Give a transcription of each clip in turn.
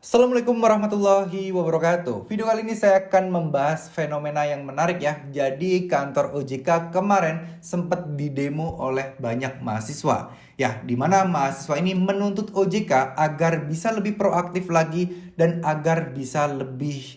Assalamualaikum warahmatullahi wabarakatuh. Video kali ini saya akan membahas fenomena yang menarik ya. Jadi kantor OJK kemarin sempat didemo oleh banyak mahasiswa. Ya, di mana mahasiswa ini menuntut OJK agar bisa lebih proaktif lagi dan agar bisa lebih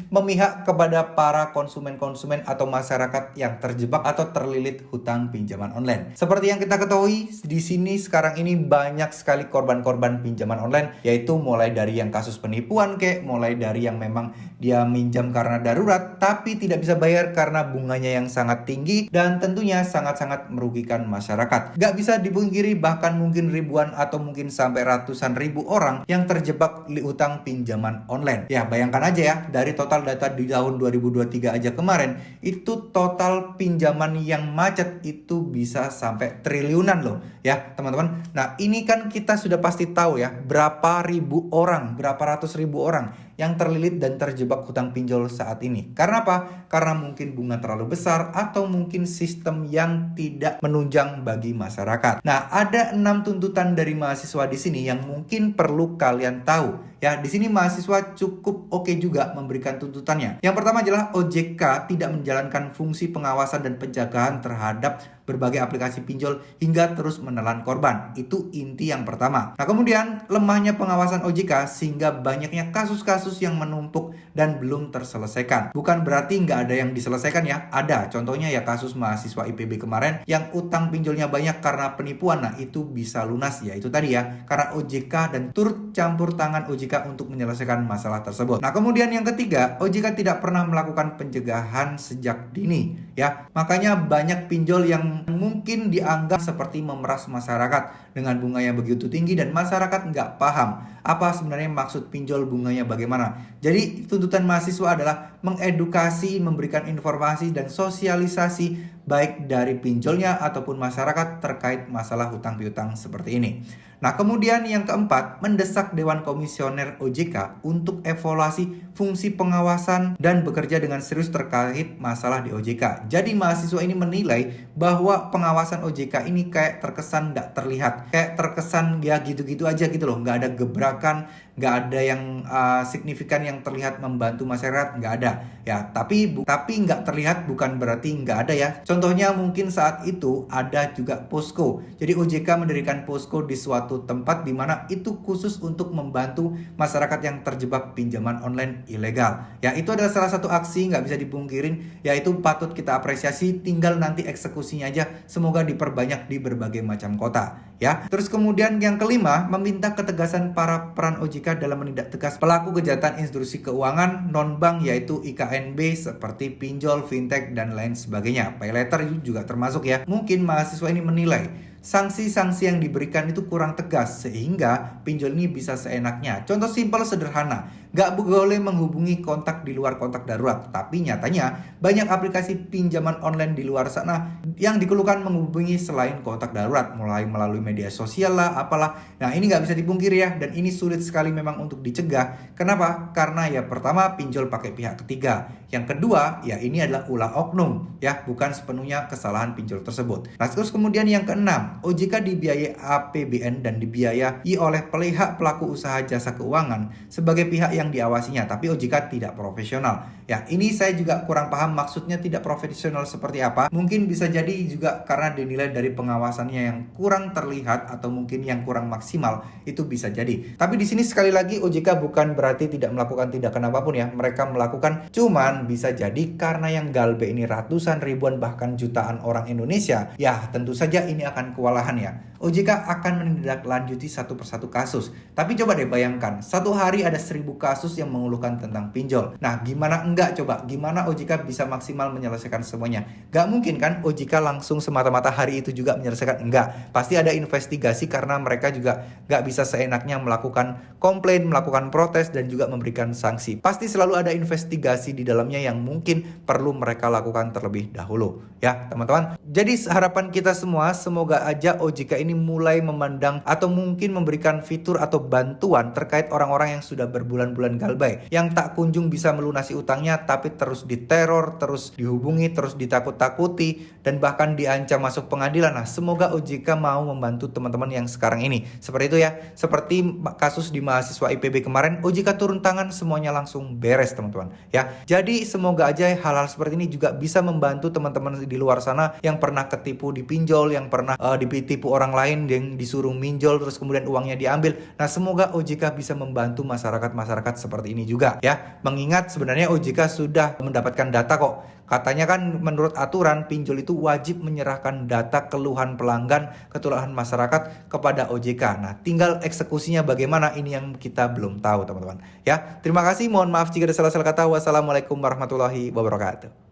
memihak kepada para konsumen-konsumen atau masyarakat yang terjebak atau terlilit hutang pinjaman online. Seperti yang kita ketahui, di sini sekarang ini banyak sekali korban-korban pinjaman online, yaitu mulai dari yang kasus penipuan mulai dari yang memang dia minjam karena darurat tapi tidak bisa bayar karena bunganya yang sangat tinggi dan tentunya sangat-sangat merugikan masyarakat. Gak bisa dipungkiri bahkan mungkin ribuan atau mungkin sampai ratusan ribu orang yang terjebak di utang pinjaman online. Ya, bayangkan aja ya, dari total data di tahun 2023 aja kemarin, itu total pinjaman yang macet itu bisa sampai triliunan loh ya teman-teman. Nah, ini kan kita sudah pasti tahu ya, berapa ratus ribu orang yang terlilit dan terjebak hutang pinjol saat ini. Karena apa? Karena mungkin bunga terlalu besar atau mungkin sistem yang tidak menunjang bagi masyarakat. Nah, ada 6 tuntutan dari mahasiswa di sini yang mungkin perlu kalian tahu. Ya, di sini mahasiswa cukup oke juga memberikan tuntutannya. Yang pertama adalah OJK tidak menjalankan fungsi pengawasan dan penjagaan terhadap berbagai aplikasi pinjol hingga terus menelan korban. Itu inti yang pertama. Nah, kemudian lemahnya pengawasan OJK sehingga banyaknya kasus-kasus yang menumpuk dan belum terselesaikan. Bukan berarti nggak ada yang diselesaikan ya, ada. Contohnya ya kasus mahasiswa IPB kemarin yang utang pinjolnya banyak karena penipuan. Nah, itu bisa lunas ya, itu tadi ya, karena OJK dan turut campur tangan OJK untuk menyelesaikan masalah tersebut. Nah, kemudian yang ketiga, OJK tidak pernah melakukan pencegahan sejak dini ya. Makanya banyak pinjol yang mungkin dianggap seperti memeras masyarakat dengan bunga yang begitu tinggi dan masyarakat nggak paham apa sebenarnya maksud pinjol bunganya bagaimana. Jadi tuntutan mahasiswa adalah mengedukasi, memberikan informasi dan sosialisasi baik dari pinjolnya ataupun masyarakat terkait masalah hutang piutang seperti ini. Nah, kemudian yang keempat, mendesak Dewan Komisioner OJK untuk evaluasi fungsi pengawasan dan bekerja dengan serius terkait masalah di OJK. Jadi mahasiswa ini menilai bahwa pengawasan OJK ini kayak terkesan nggak terlihat, kayak terkesan ya gitu-gitu aja gitu loh, nggak ada gebrakan, nggak ada yang signifikan yang terlihat membantu masyarakat, nggak ada ya. Tapi nggak terlihat bukan berarti nggak ada ya. Contohnya mungkin saat itu ada juga posko. Jadi OJK mendirikan posko di suatu tempat di mana itu khusus untuk membantu masyarakat yang terjebak pinjaman online ilegal. Ya, itu adalah salah satu aksi nggak bisa dipungkirin, yaitu patut kita apresiasi, tinggal nanti eksekusinya aja semoga diperbanyak di berbagai macam kota. Ya, terus kemudian yang kelima, meminta ketegasan para peran OJK dalam menindak tegas pelaku kejahatan institusi keuangan non-bank yaitu IKNB seperti pinjol, fintech dan lain sebagainya. Pay letter itu juga termasuk ya. Mungkin mahasiswa ini menilai sanksi-sanksi yang diberikan itu kurang tegas sehingga pinjol ini bisa seenaknya. Contoh simpel sederhana, nggak boleh menghubungi kontak di luar kontak darurat. Tapi nyatanya banyak aplikasi pinjaman online di luar sana yang dikeluhkan menghubungi selain kontak darurat, mulai melalui media sosial lah, apalah. Nah, ini nggak bisa dipungkiri ya, dan ini sulit sekali memang untuk dicegah. Kenapa? Karena ya pertama pinjol pakai pihak ketiga. Yang kedua, ya ini adalah ulah oknum ya, bukan sepenuhnya kesalahan pinjol tersebut. Nah, terus kemudian yang keenam, OJK dibiayai APBN dan dibiayai oleh pihak pelaku usaha jasa keuangan sebagai pihak yang diawasinya, tapi OJK tidak profesional. Ya, ini saya juga kurang paham maksudnya tidak profesional seperti apa. Mungkin bisa jadi juga karena dinilai dari pengawasannya yang kurang terlihat atau mungkin yang kurang maksimal, itu bisa jadi. Tapi di sini sekali lagi OJK bukan berarti tidak melakukan tindakan apapun ya. Mereka melakukan, cuman bisa jadi karena yang galbe ini ratusan ribuan bahkan jutaan orang Indonesia, ya tentu saja ini akan kewalahan ya. OJK akan menindaklanjuti satu persatu kasus. Tapi coba deh bayangkan, satu hari ada 1000 kasus yang mengeluhkan tentang pinjol. Nah, gimana enggak coba? Gimana OJK bisa maksimal menyelesaikan semuanya? Gak mungkin kan OJK langsung semata-mata hari itu juga menyelesaikan? Enggak. Pasti ada investigasi karena mereka juga gak bisa seenaknya melakukan komplain, melakukan protes, dan juga memberikan sanksi. Pasti selalu ada investigasi di dalamnya yang mungkin perlu mereka lakukan terlebih dahulu. Ya, teman-teman. Jadi harapan kita semua semoga aja OJK ini mulai memandang atau mungkin memberikan fitur atau bantuan terkait orang-orang yang sudah berbulan-bulan galbay, yang tak kunjung bisa melunasi utangnya tapi terus diteror, terus dihubungi, terus ditakut-takuti, dan bahkan diancam masuk pengadilan. Nah, semoga OJK mau membantu teman-teman yang sekarang ini. Seperti itu ya, seperti kasus di mahasiswa IPB kemarin, OJK turun tangan, semuanya langsung beres teman-teman ya. Jadi semoga aja hal-hal seperti ini juga bisa membantu teman-teman di luar sana yang pernah ketipu di pinjol, yang pernah ditipu orang lain yang disuruh minjol terus kemudian uangnya diambil. Nah, semoga OJK bisa membantu masyarakat seperti ini juga ya. Mengingat sebenarnya OJK sudah mendapatkan data kok. Katanya kan menurut aturan pinjol itu wajib menyerahkan data keluhan pelanggan, keluhan masyarakat kepada OJK. Nah, tinggal eksekusinya bagaimana, ini yang kita belum tahu teman-teman ya. Terima kasih, mohon maaf jika ada salah-salah kata. Wassalamualaikum warahmatullahi wabarakatuh.